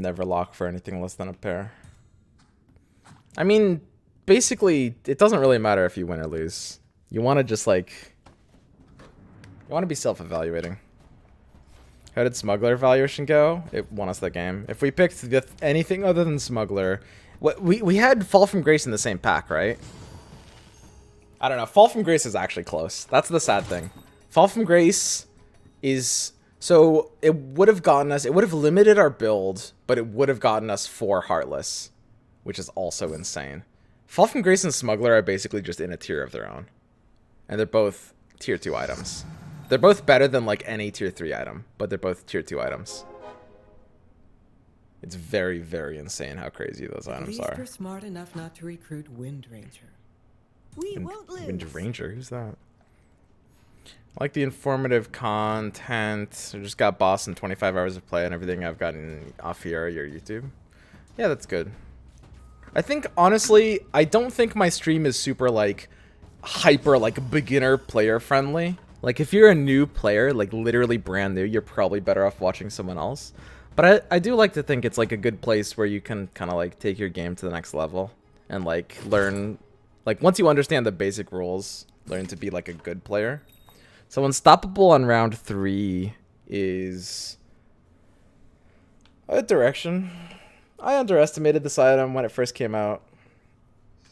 never lock for anything less than a pair. I mean, basically, it doesn't really matter if you win or lose. You want to just, like... You want to be self-evaluating. How did Smuggler evaluation go? It won us the game. If we picked anything other than Smuggler... We had Fall from Grace in the same pack, right? I don't know. Fall from Grace is actually close. That's the sad thing. Fall from Grace is... So, it would have gotten us... It would have limited our build, but it would have gotten us 4 Heartless, which is also insane. Fall from Grace and Smuggler are basically just in a tier of their own. And they're both tier 2 items. They're both better than, like, any tier 3 item, but they're both tier 2 items. It's very, very insane how crazy those items are. We're smart enough not to recruit Wind Ranger. We won't lose. Wind Ranger? Who's that? I like the informative content. I just got boss in 25 hours of play and everything I've gotten off here your YouTube. Yeah, that's good. I think, honestly, I don't think my stream is super, like, hyper, like, beginner player friendly. Like, if you're a new player, like, literally brand new, you're probably better off watching someone else. But I do like to think it's, like, a good place where you can kind of, like, take your game to the next level. And, like, learn... Like, once you understand the basic rules, learn to be, like, a good player. So, Unstoppable on round 3 is... a direction. I underestimated this item when it first came out.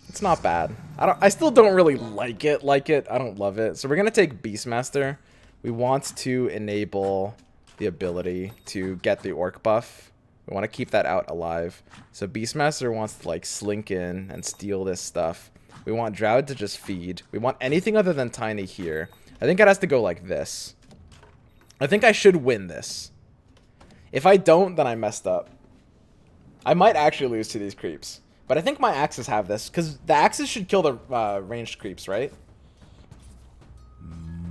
It's not bad. I still don't really like it. I don't love it. So we're gonna take Beastmaster. We want to enable the ability to get the orc buff. We want to keep that out alive. So Beastmaster wants to like slink in and steal this stuff. We want Drow to just feed. We want anything other than Tiny here. I think it has to go like this. I think I should win this. If I don't, then I messed up. I might actually lose to these creeps. But I think my axes have this, because the axes should kill the ranged creeps, right?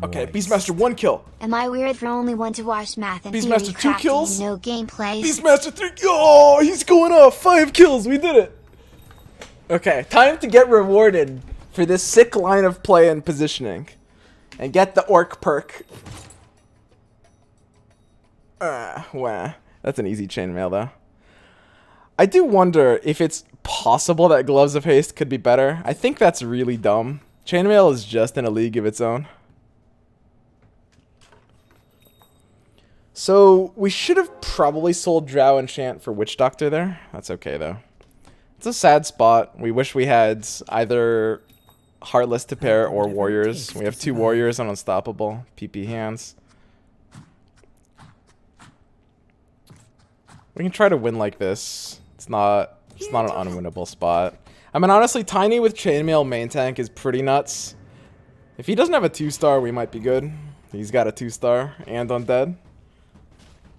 Okay, Beastmaster 1 kill. Am I weird for only one to watch math and Beastmaster 2 kills. No gameplay. Beastmaster 3. Oh, he's going off. 5 kills. We did it. Okay, time to get rewarded for this sick line of play and positioning, and get the orc perk. Wow, that's an easy chainmail though. I do wonder if it's possible that Gloves of Haste could be better. I think that's really dumb. Chainmail is just in a league of its own. So, we should have probably sold Drow Enchant for Witch Doctor there. That's okay, though. It's a sad spot. We wish we had either Heartless to pair or Warriors. We have 2 Warriors on Unstoppable. PP hands. We can try to win like this. It's not an unwinnable spot. I mean, honestly, Tiny with Chainmail main tank is pretty nuts. If he doesn't have a 2-star, we might be good. He's got a 2-star and Undead.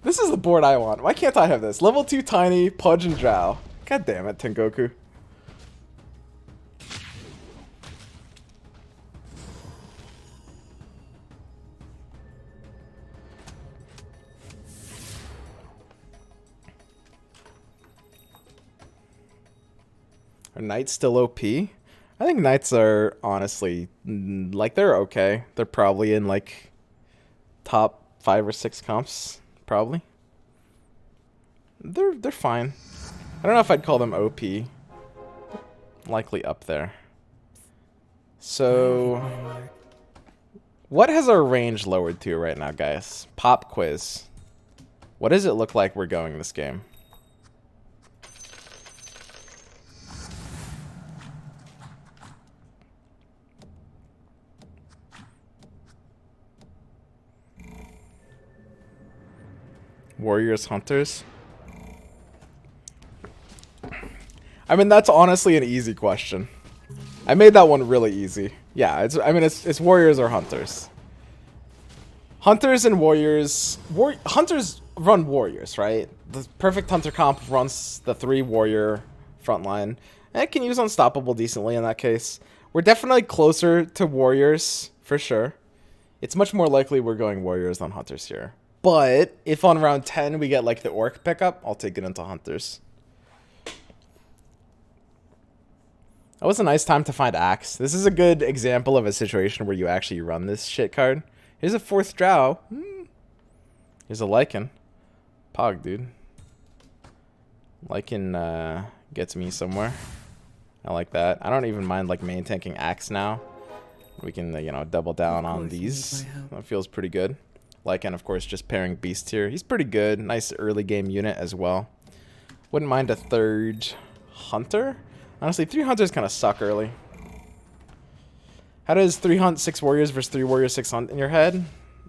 This is the board I want. Why can't I have this? Level 2 Tiny, Pudge, and Drow. God damn it, Tengoku. Are Knights still OP? I think Knights are honestly, like, they're okay. They're probably in, like, top 5 or 6 comps, probably. They're fine. I don't know if I'd call them OP. Likely up there. So, what has our range lowered to right now, guys? Pop quiz. What does it look like we're going this game? Warriors, Hunters? I mean, that's honestly an easy question. I made that one really easy. Yeah, it's Warriors or Hunters. Hunters and Warriors... Hunters run Warriors, right? The perfect Hunter comp runs the 3 Warrior frontline. And it can use Unstoppable decently in that case. We're definitely closer to Warriors, for sure. It's much more likely we're going Warriors than Hunters here. But if on round 10 we get like the Orc pickup, I'll take it into Hunters. That was a nice time to find Axe. This is a good example of a situation where you actually run this shit card. Here's a 4th Drow. Here's a Lycan. Pog, dude. Lycan gets me somewhere. I like that. I don't even mind like main tanking Axe now. We can, you know, double down on these. That feels pretty good. Lycan, of course, just pairing Beast here. He's pretty good. Nice early game unit as well. Wouldn't mind a third Hunter. Honestly, 3 Hunters kind of suck early. How does 6 Warriors versus 3 Warriors 6 Hunt in your head?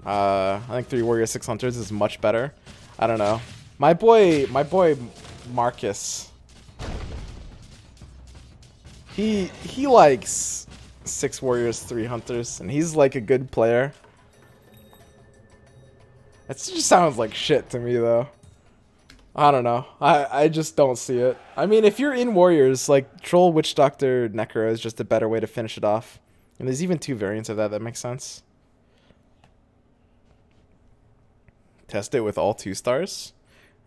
I think 3 Warriors 6 Hunters is much better. I don't know. My boy Marcus. He likes 6 Warriors 3 Hunters, and he's like a good player. It just sounds like shit to me though. I don't know. I just don't see it. I mean, if you're in Warriors, like Troll, Witch Doctor, Necro is just a better way to finish it off. And there's even 2 variants of that makes sense. Test it with all 2 stars.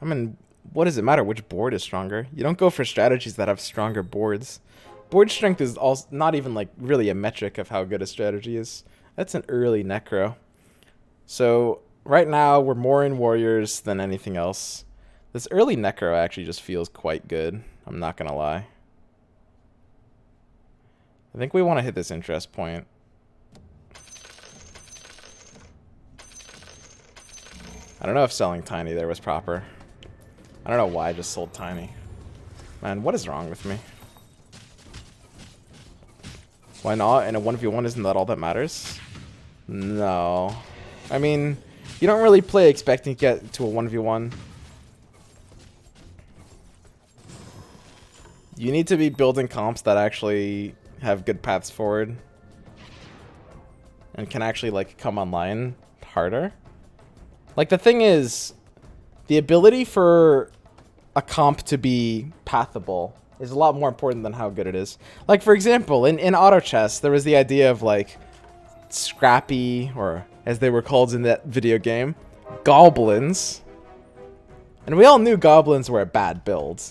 I mean, what does it matter which board is stronger? You don't go for strategies that have stronger boards. Board strength is also not even like really a metric of how good a strategy is. That's an early Necro. So right now we're more in Warriors than anything else. This early Necro actually just feels quite good. I'm not gonna lie. I think we want to hit this interest point. I don't know if selling Tiny there was proper. I don't know why I just sold Tiny. Man, what is wrong with me? Why not? In a 1v1, isn't that all that matters? No. I mean, you don't really play expecting to get to a 1v1. You need to be building comps that actually have good paths forward and can actually like come online harder. Like the thing is, the ability for a comp to be pathable is a lot more important than how good it is. Like for example, in auto chess, there was the idea of like scrappy, or as they were called in that video game, goblins. And we all knew goblins were a bad build.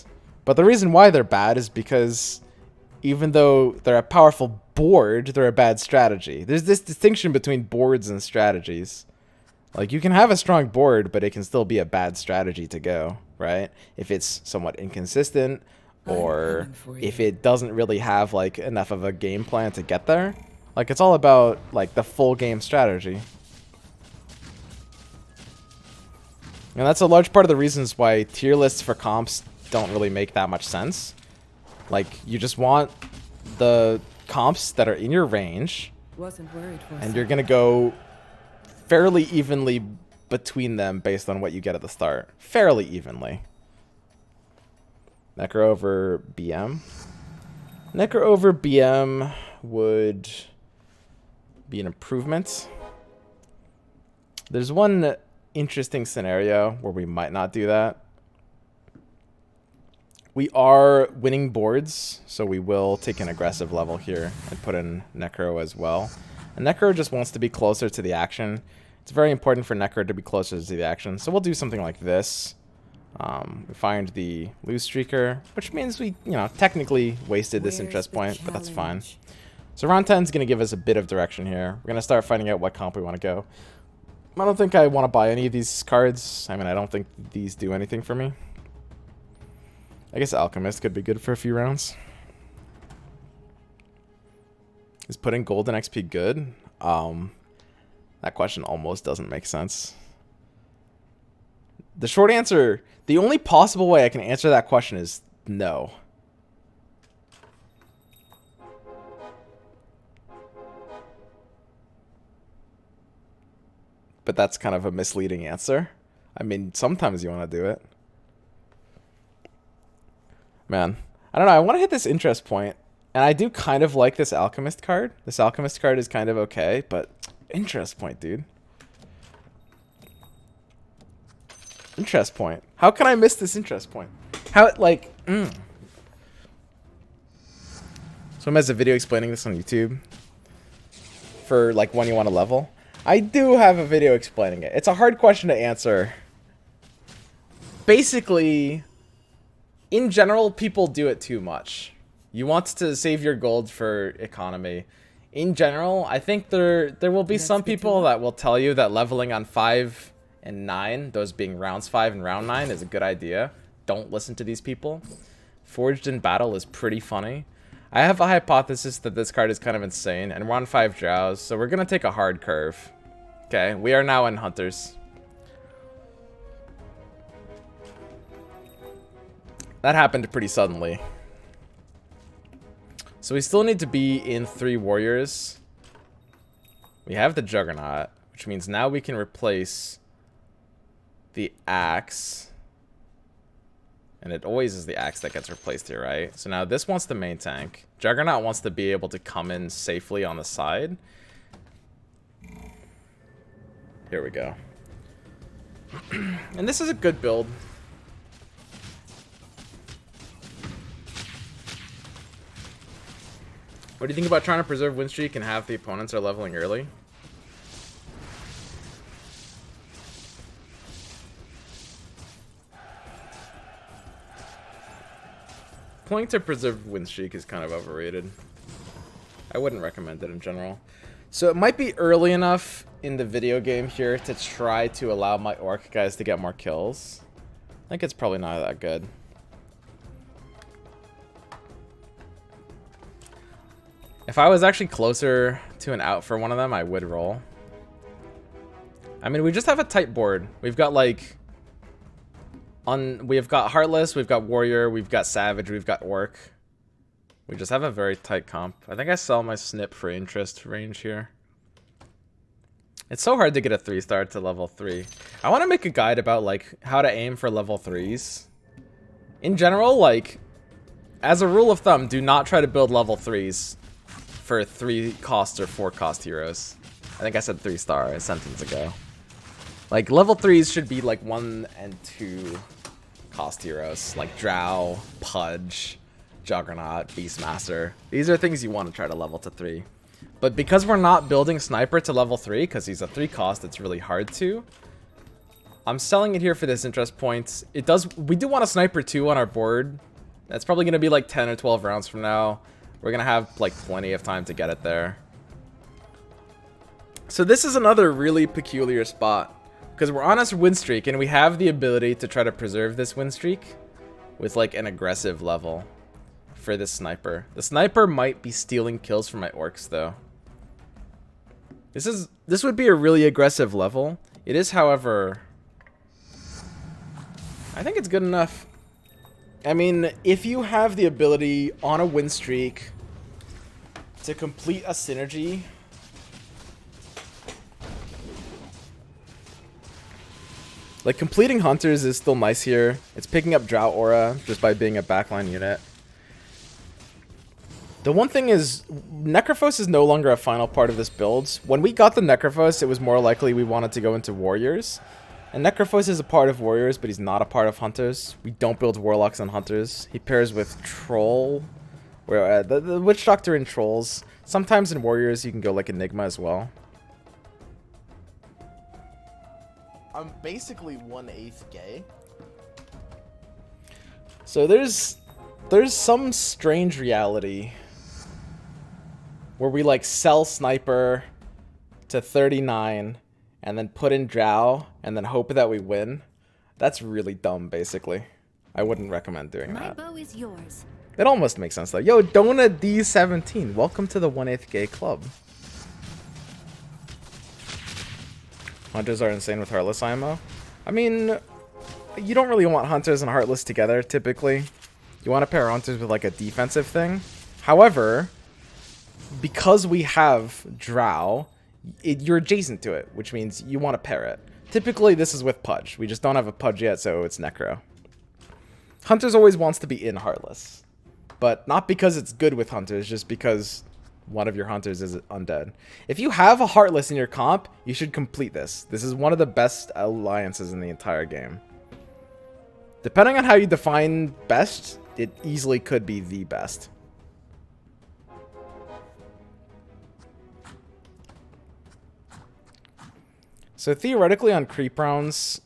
But the reason why they're bad is because even though they're a powerful board, they're a bad strategy. There's this distinction between boards and strategies. Like, you can have a strong board, but it can still be a bad strategy to go, right? If it's somewhat inconsistent, or if it doesn't really have, like, enough of a game plan to get there. Like, it's all about, like, the full game strategy. And that's a large part of the reasons why tier lists for comps don't really make that much sense. Like, you just want the comps that are in your range, and you're gonna go fairly evenly between them based on what you get at the start. Fairly evenly. Necro over BM. Necro over BM would be an improvement. There's one interesting scenario where we might not do that. We are winning boards, so we will take an aggressive level here and put in Necro as well. And Necro just wants to be closer to the action. It's very important for Necro to be closer to the action, so we'll do something like this. We find the loose streaker, which means we, you know, technically wasted this interest point, but that's fine. So round 10 is going to give us a bit of direction here. We're going to start finding out what comp we want to go. I don't think I want to buy any of these cards. I mean, I don't think these do anything for me. I guess Alchemist could be good for a few rounds. Is putting gold in XP good? That question almost doesn't make sense. The short answer, the only possible way I can answer that question is no. But that's kind of a misleading answer. I mean, sometimes you want to do it. Man, I don't know. I want to hit this interest point. And I do kind of like this Alchemist card. This Alchemist card is kind of okay, but interest point, dude. Interest point. How can I miss this interest point? How, like, So I'm as a video explaining this on YouTube for, like, when you want to level. I do have a video explaining it. It's a hard question to answer. Basically, in general, people do it too much. You want to save your gold for economy. In general, I think there will be some people that will tell you that leveling on 5 and 9, those being rounds 5 and round 9, is a good idea. don't listen to these people. Forged in Battle is pretty funny. I have a hypothesis that this card is kind of insane, and we're on 5 drows, so we're gonna take a hard curve. Okay, we are now in Hunters. That happened pretty suddenly. So we still need to be in 3 warriors. We have the Juggernaut, which means now we can replace the axe. And it always is the axe that gets replaced here, right? So now this wants the main tank. Juggernaut wants to be able to come in safely on the side. Here we go. And this is a good build. What do you think about trying to preserve win streak and have the opponents are leveling early? Playing to preserve win streak is kind of overrated. I wouldn't recommend it in general. So it might be early enough in the video game here to try to allow my orc guys to get more kills. I think it's probably not that good. If I was actually closer to an out for one of them, I would roll. I mean, we just have a tight board. We've got like... we've got Heartless, we've got Warrior, we've got Savage, we've got Orc. We just have a very tight comp. I think I sell my snip for interest range here. It's so hard to get a 3-star to level 3. I want to make a guide about like how to aim for level 3s. In general, like, as a rule of thumb, do not try to build level 3s for 3-cost or 4-cost heroes. I think I said 3-star a sentence ago. Like, level 3s should be like 1 and 2 cost heroes. Like Drow, Pudge, Juggernaut, Beastmaster. These are things you want to try to level to 3. But because we're not building Sniper to level 3, because he's a 3-cost, it's really hard to. I'm selling it here for this interest point. We do want a Sniper 2 on our board. That's probably going to be like 10 or 12 rounds from now. We're going to have like plenty of time to get it there. So this is another really peculiar spot. Because we're on a win streak, and we have the ability to try to preserve this win streak with like an aggressive level for this Sniper. The Sniper might be stealing kills from my orcs though. This would be a really aggressive level. It is, however, I think it's good enough. I mean, if you have the ability on a win streak to complete a synergy, like, completing Hunters is still nice here. It's picking up Drow Aura just by being a backline unit. The one thing is, Necrophos is no longer a final part of this build. When we got the Necrophos, it was more likely we wanted to go into Warriors. And Necrophos is a part of Warriors, but he's not a part of Hunters. We don't build Warlocks on Hunters. He pairs with Troll, where the Witch Doctor in Trolls. Sometimes in Warriors, you can go like Enigma as well. I'm basically 1/8 gay. So there's some strange reality where we like sell Sniper to 39 and then put in Drow and then hope that we win. That's really dumb, basically. I wouldn't recommend doing that. My bow is yours. It almost makes sense though. Yo, Dona D17, welcome to the 1/8 gay club. Hunters are insane with Heartless IMO. I mean, you don't really want Hunters and Heartless together, typically. You want to pair Hunters with, like, a defensive thing. However, because we have Drow, you're adjacent to it, which means you want to pair it. Typically, this is with Pudge. We just don't have a Pudge yet, so it's Necro. Hunters always wants to be in Heartless. But not because it's good with Hunters, just because one of your Hunters is undead. If you have a Heartless in your comp, you should complete this. This is one of the best alliances in the entire game. Depending on how you define best, it easily could be the best. So theoretically on creep rounds,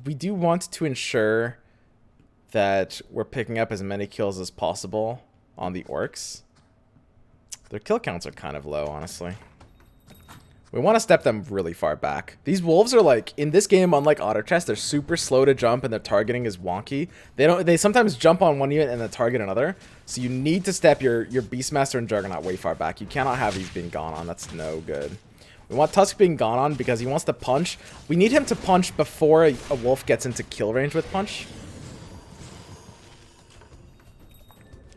we do want to ensure that we're picking up as many kills as possible on the orcs. Their kill counts are kind of low, honestly. We want to step them really far back. These wolves are like, in this game, unlike auto chess, they're super slow to jump and their targeting is wonky. They sometimes jump on one unit and then target another. So you need to step your Beastmaster and Juggernaut way far back. You cannot have these being gone on. That's no good. We want Tusk being gone on because he wants to punch. We need him to punch before a wolf gets into kill range with punch.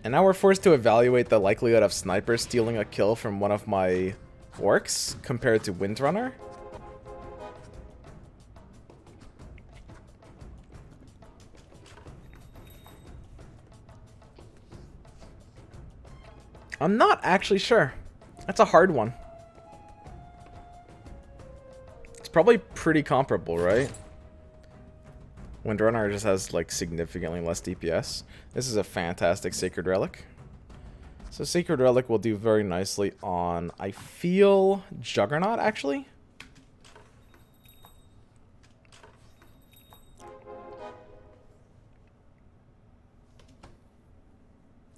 And now we're forced to evaluate the likelihood of Sniper stealing a kill from one of my orcs compared to Windrunner. I'm not actually sure. That's a hard one. It's probably pretty comparable, right? Windrunner just has like significantly less DPS. This is a fantastic Sacred Relic. So Sacred Relic will do very nicely on, I feel, Juggernaut, actually.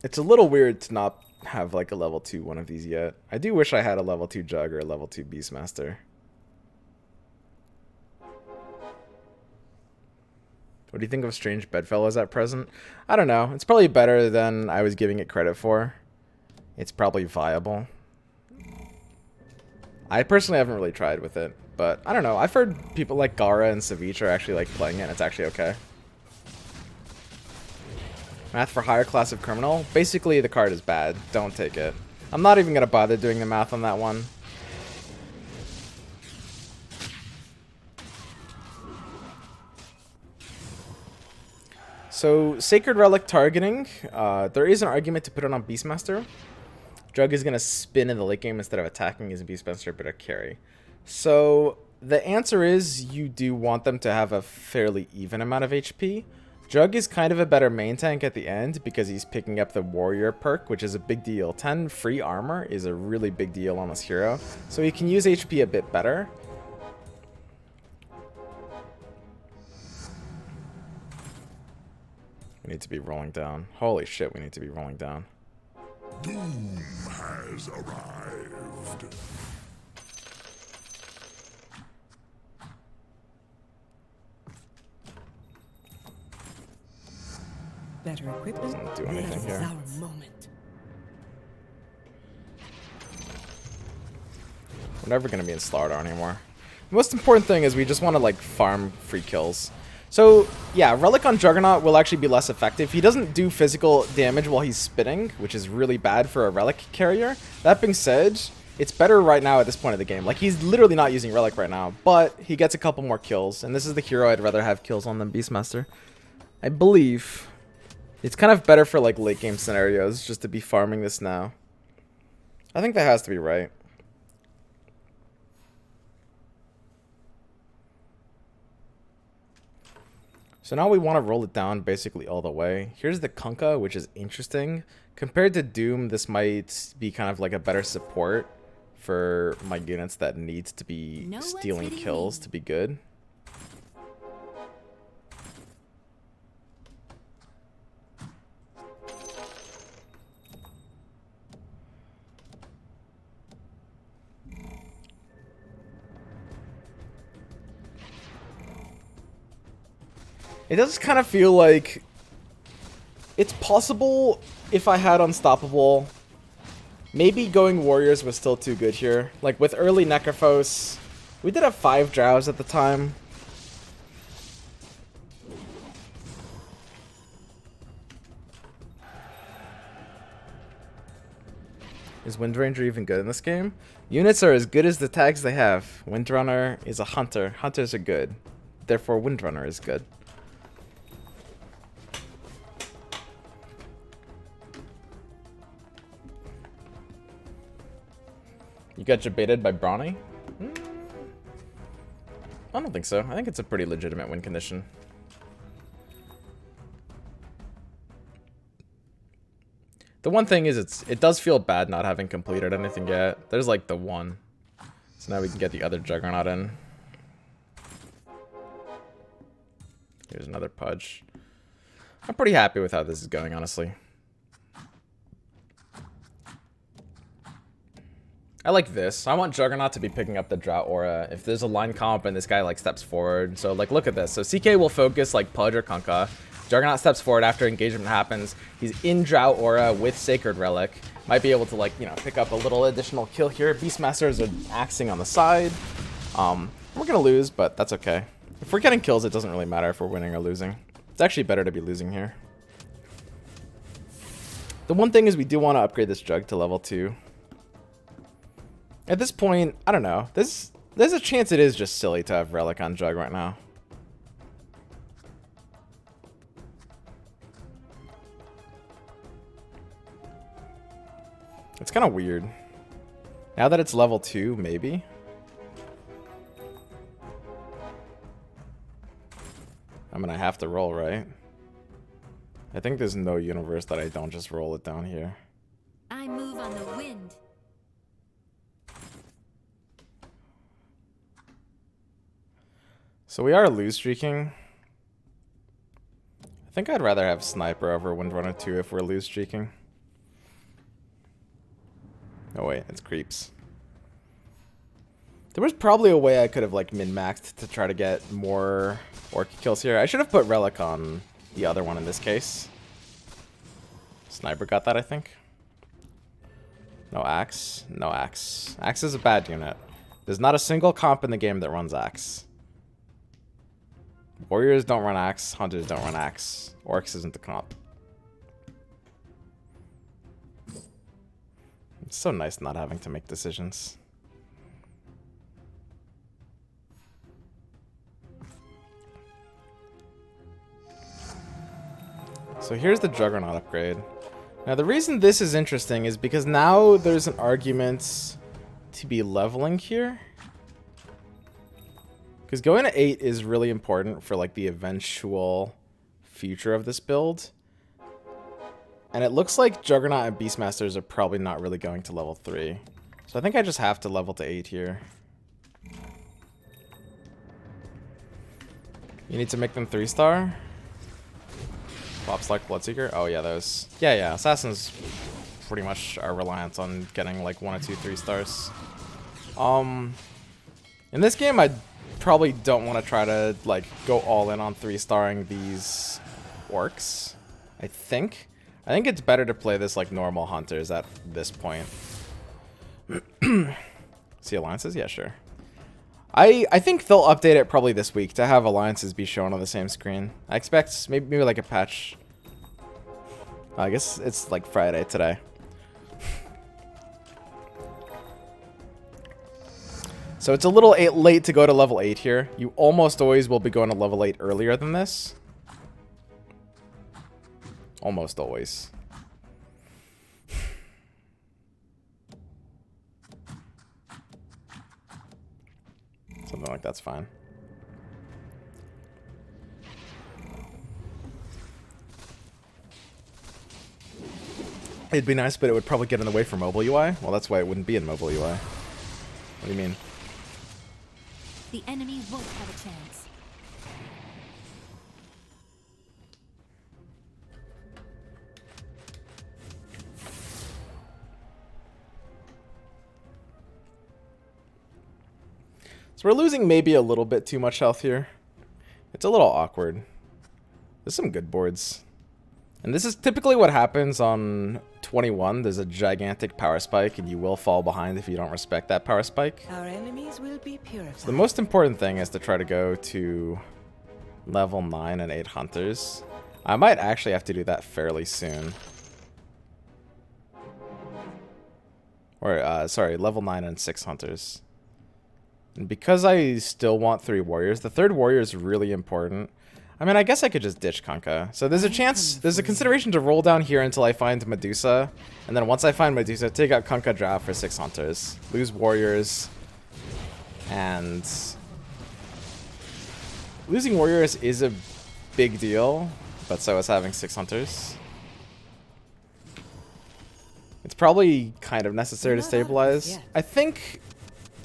It's a little weird to not have like a level 2 one of these yet. I do wish I had a level 2 Jug or a level 2 Beastmaster. What do you think of Strange Bedfellows at present? I don't know. It's probably better than I was giving it credit for. It's probably viable. I personally haven't really tried with it, but I don't know. I've heard people like Gara and Savich are actually like playing it, and it's actually okay. Math for higher class of criminal. Basically, the card is bad. Don't take it. I'm not even going to bother doing the math on that one. So, Sacred Relic targeting. There is an argument to put it on Beastmaster. Jug is going to spin in the late game instead of attacking his Beastmaster, but a carry. So, the answer is you do want them to have a fairly even amount of HP. Jug is kind of a better main tank at the end because he's picking up the Warrior perk, which is a big deal. 10 free armor is a really big deal on this hero. So he can use HP a bit better. We need to be rolling down. Holy shit, we need to be rolling down. Doom has arrived. Better equipment. Doesn't do anything This is here. our moment. We're never going to be in Slardar anymore. The most important thing is we just want to like farm free kills. So yeah, Relic on Juggernaut will actually be less effective. He doesn't do physical damage while he's spitting, which is really bad for a Relic carrier. That being said, it's better right now at this point of the game. Like, he's literally not using Relic right now, but he gets a couple more kills, and this is the hero I'd rather have kills on than Beastmaster. I believe it's kind of better for like late game scenarios just to be farming this now. I think that has to be right. So now we want to roll it down basically all the way. Here's the Kunkka, which is interesting. Compared to Doom, this might be kind of like a better support for my units that needs to be stealing kills to be good. It does kind of feel like it's possible if I had Unstoppable. Maybe going Warriors was still too good here. Like with early Necrophos, we did have 5 Drows at the time. Is Windranger even good in this game? Units are as good as the tags they have. Windrunner is a hunter. Hunters are good. Therefore, Windrunner is good. You got debated by Brawny? I don't think so. I think it's a pretty legitimate win condition. The one thing is it does feel bad not having completed anything yet. There's like the one. So now we can get the other Juggernaut in. Here's another Pudge. I'm pretty happy with how this is going, honestly. I like this. I want Juggernaut to be picking up the Drought Aura. If there's a line comp and this guy like steps forward. So like look at this. So CK will focus like Pudge or Kunkka. Juggernaut steps forward after engagement happens. He's in Drought Aura with Sacred Relic. Might be able to like, you know, pick up a little additional kill here. Beastmasters are axing on the side. We're gonna lose, but that's okay. If we're getting kills, it doesn't really matter if we're winning or losing. It's actually better to be losing here. The one thing is we do want to upgrade this Jug to level 2. At this point, I don't know. There's a chance it is just silly to have Relic on Jug right now. It's kind of weird. Now that it's level 2, maybe. I'm gonna have to roll, right? I think there's no universe that I don't just roll it down here. I move on the wind. So we are lose streaking. I think I'd rather have Sniper over Windrunner 2 if we're lose streaking. Oh wait, it's creeps. There was probably a way I could have like min-maxed to try to get more orc kills here. I should have put Relic on the other one in this case. Sniper got that, I think. No Axe. No Axe. Axe is a bad unit. There's not a single comp in the game that runs Axe. Warriors don't run Axe. Hunters don't run Axe. Orcs isn't the comp. It's so nice not having to make decisions. So here's the Juggernaut upgrade. Now the reason this is interesting is because now there's an argument to be leveling here. Because going to 8 is really important for like the eventual future of this build. And it looks like Juggernaut and Beastmasters are probably not really going to level 3. So I think I just have to level to 8 here. You need to make them 3-star. Pops like Bloodseeker. Oh yeah, those. Yeah. Assassins pretty much are reliant on getting like 1 or 2 3-stars. In this game, I probably don't want to try to like go all in on 3-starring these orcs. I think it's better to play this like normal hunters at this point. See alliances? Yeah, sure. I think they'll update it probably this week to have alliances be shown on the same screen. I expect maybe like a patch. I guess it's like Friday today. So it's a little late to go to level 8 here. You almost always will be going to level 8 earlier than this. Almost always. Something like that's fine. It'd be nice, but it would probably get in the way for mobile UI. Well, that's why it wouldn't be in mobile UI. What do you mean? The enemy won't have a chance. So we're losing maybe a little bit too much health here. It's a little awkward. There's some good boards. And this is typically what happens on 21. There's a gigantic power spike, and you will fall behind if you don't respect that power spike. Our enemies will be purified. So the most important thing is to try to go to level 9 and 8 hunters. I might actually have to do that fairly soon. Or, sorry, level 9 and 6 hunters. And because I still want 3 warriors, the 3rd warrior is really important. I mean, I guess I could just ditch Kunkka. So there's a chance, there's a consideration to roll down here until I find Medusa. And then once I find Medusa, take out Kunkka draft for 6 hunters. Lose warriors. And losing warriors is a big deal, but so is having 6 hunters. It's probably kind of necessary to stabilize. I think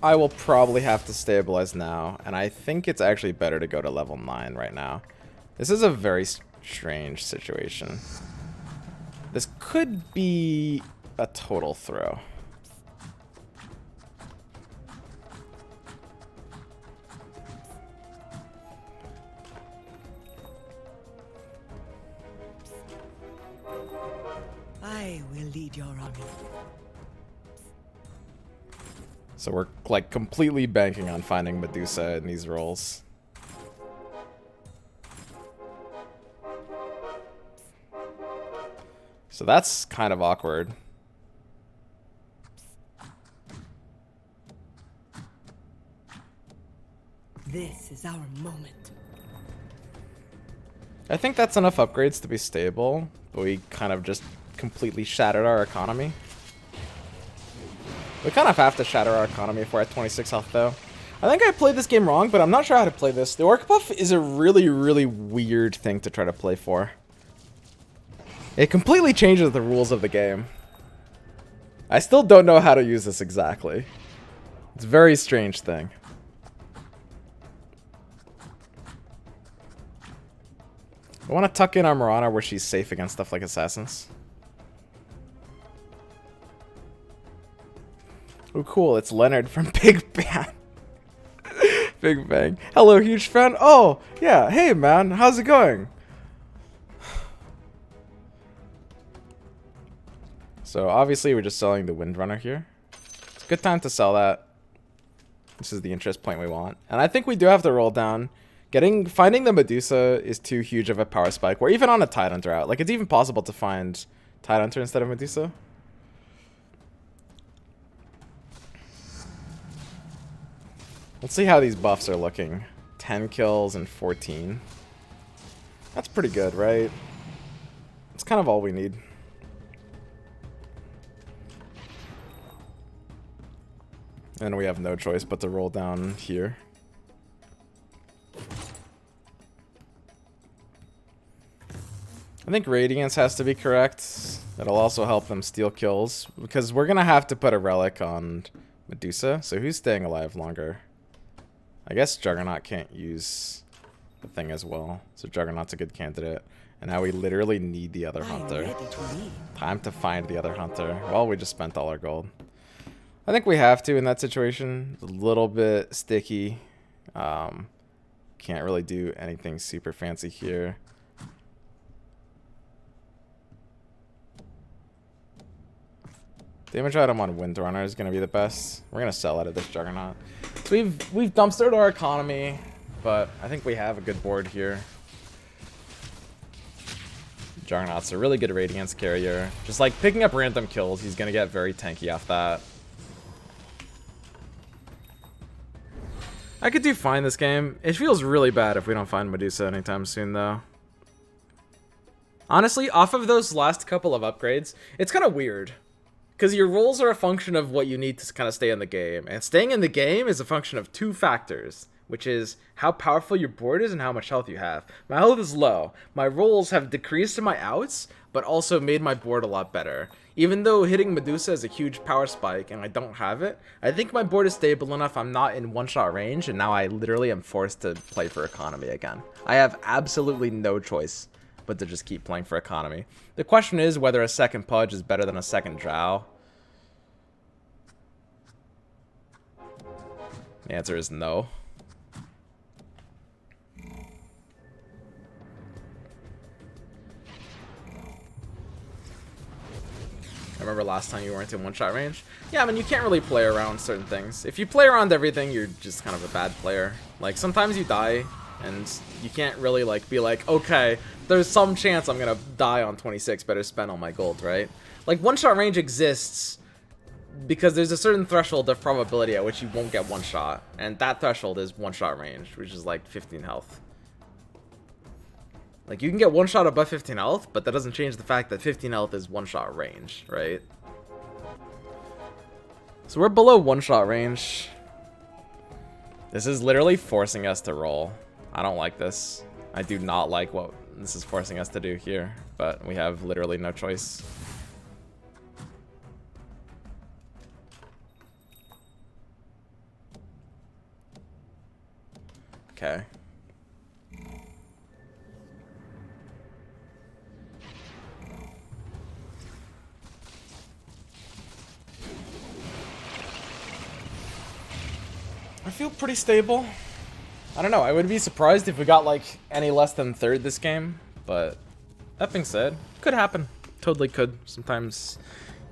I will probably have to stabilize now, and I think it's actually better to go to level 9 right now. This is a very strange situation. This could be a total throw. I will lead your army. So we're like completely banking on finding Medusa in these roles. So that's kind of awkward. This is our moment. I think that's enough upgrades to be stable, but we kind of just completely shattered our economy. We kind of have to shatter our economy if we're at 26 health, though. I think I played this game wrong, but I'm not sure how to play this. The Orc buff is a really, really weird thing to try to play for. It completely changes the rules of the game. I still don't know how to use this exactly. It's a very strange thing. I want to tuck in our Mirana where she's safe against stuff like assassins. Oh, cool. It's Leonard from Big Bang. Big Bang. Hello, huge fan. Oh, yeah. Hey, man. How's it going? So, obviously, we're just selling the Windrunner here. It's a good time to sell that. This is the interest point we want. And I think we do have to roll down. Finding the Medusa is too huge of a power spike. We're even on a Tidehunter out. Like, it's even possible to find Tidehunter instead of Medusa. Let's see how these buffs are looking. 10 kills and 14. That's pretty good, right? It's kind of all we need. And we have no choice but to roll down here. I think Radiance has to be correct. That'll also help them steal kills. Because we're going to have to put a relic on Medusa. So who's staying alive longer? I guess Juggernaut can't use the thing as well. So Juggernaut's a good candidate. And now we literally need the other hunter. Time to find the other hunter. Well, we just spent all our gold. I think we have to in that situation. It's a little bit sticky. Can't really do anything super fancy here. Damage item on Windrunner is going to be the best. We're going to sell out of this Juggernaut. So we've dumpstered our economy, but I think we have a good board here. Juggernaut's a really good Radiance carrier. Just like picking up random kills, he's going to get very tanky off that. I could do fine this game. It feels really bad if we don't find Medusa anytime soon, though. Honestly, off of those last couple of upgrades, it's kind of weird. Because your rolls are a function of what you need to kind of stay in the game. And staying in the game is a function of two factors, which is how powerful your board is and how much health you have. My health is low. My rolls have decreased in my outs, but also made my board a lot better. Even though hitting Medusa is a huge power spike and I don't have it, I think my board is stable enough. I'm not in one-shot range, and now I literally am forced to play for economy again. I have absolutely no choice but to just keep playing for economy. The question is whether a second Pudge is better than a second Drow. The answer is no. I remember last time you weren't in one-shot range. Yeah, I mean, you can't really play around certain things. If you play around everything, you're just kind of a bad player. Like, sometimes you die, and you can't really, like, be like, okay, there's some chance I'm gonna die on 26, better spend all my gold, right? Like, one-shot range exists because there's a certain threshold of probability at which you won't get one shot. And that threshold is one-shot range, which is, like, 15 health. Like, you can get one shot above 15 health, but that doesn't change the fact that 15 health is one-shot range, right? So we're below one-shot range. This is literally forcing us to roll. I don't like this. I do not like what this is forcing us to do here, but we have literally no choice. Okay. I feel pretty stable. I don't know, I would be surprised if we got like any less than third this game, but that being said, could happen. Totally totally could. Sometimes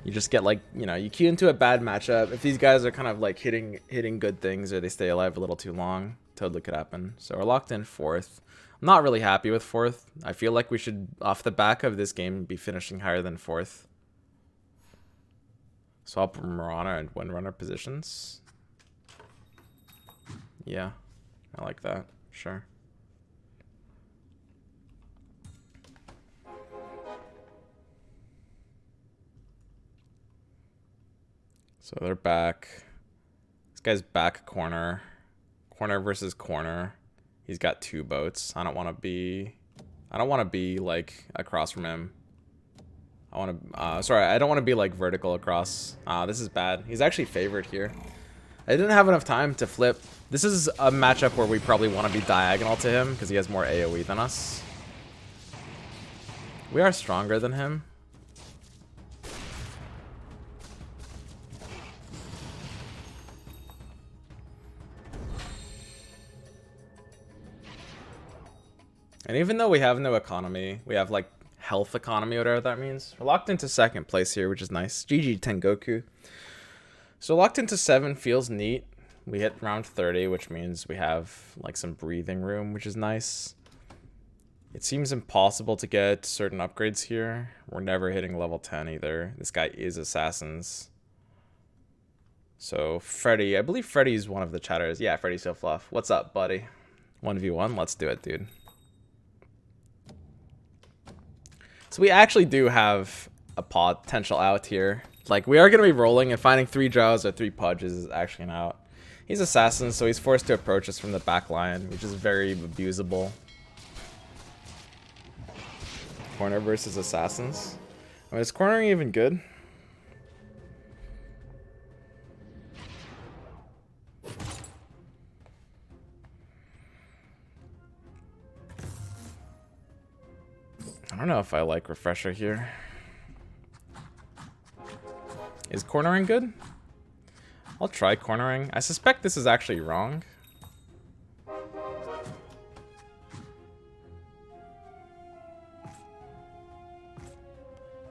you just get like, you know, you queue into a bad matchup. If these guys are kind of like hitting good things or they stay alive a little too long, totally could happen. So we're locked in 4th. I'm not really happy with 4th. I feel like we should, off the back of this game, be finishing higher than 4th. Swap Marana and Windrunner positions. Yeah, I like that. Sure. So they're back. This guy's back corner. Corner versus corner. He's got 2 boats. I don't want to be like across from him. I don't want to be like vertical across. This is bad. He's actually favored here. I didn't have enough time to flip. This is a matchup where we probably want to be diagonal to him because he has more AoE than us. We are stronger than him. And even though we have no economy, we have like health economy, whatever that means. We're locked into 2nd place here, which is nice. GG Tengoku. So locked into 7 feels neat. We hit round 30, which means we have like some breathing room, which is nice. It seems impossible to get certain upgrades here. We're never hitting level 10 either. This guy is Assassins. So Freddy, I believe Freddy's one of the chatters. Yeah, Freddy's so fluff. What's up, buddy? 1v1, let's do it, dude. So we actually do have a potential out here. Like, we are going to be rolling, and finding 3 Drows or 3 Pudges is actually an out. He's Assassin, so he's forced to approach us from the back line, which is very abusable. Corner versus Assassins. I mean, is cornering even good? I don't know if I like Refresher here. Is cornering good? I'll try cornering. I suspect this is actually wrong.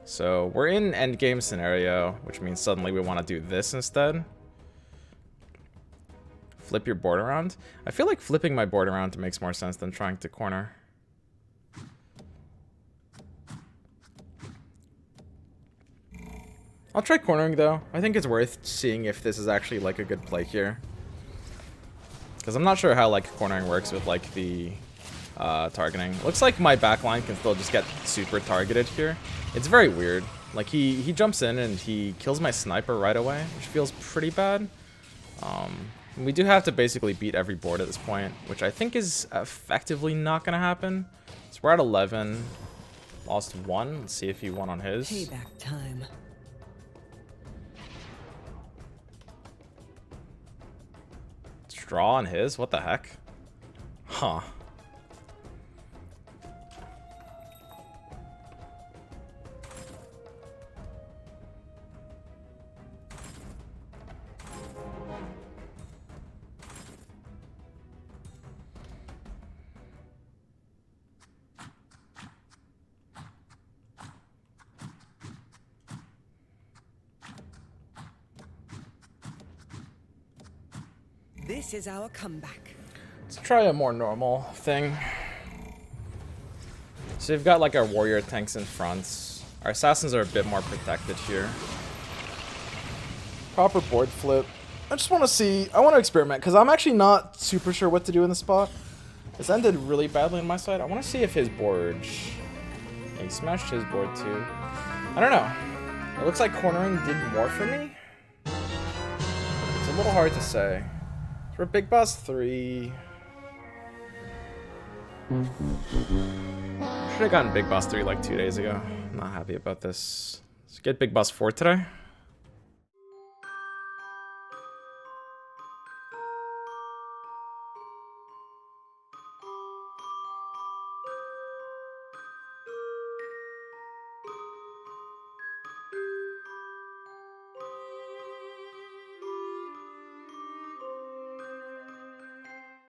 So we're in endgame scenario, which means suddenly we want to do this instead. Flip your board around. I feel like flipping my board around makes more sense than trying to corner. I'll try cornering though. I think it's worth seeing if this is actually like a good play here. Because I'm not sure how like cornering works with like the targeting. Looks like my backline can still just get super targeted here. It's very weird. Like he jumps in and he kills my sniper right away, which feels pretty bad. We do have to basically beat every board at this point, which I think is effectively not going to happen. So we're at 11. Lost 1. Let's see if he won on his. Payback time. Draw on his? What the heck? Huh. This is our comeback. Let's try a more normal thing. So we've got like our warrior tanks in front. Our assassins are a bit more protected here. Proper board flip. I just want to see, I want to experiment because I'm actually not super sure what to do in the spot. This ended really badly on my side. I want to see if his board, yeah, he smashed his board too. I don't know. It looks like cornering did more for me. It's a little hard to say. For Big Boss 3. Should have gotten Big Boss 3 like 2 days ago. I'm not happy about this. Let's get Big Boss 4 today.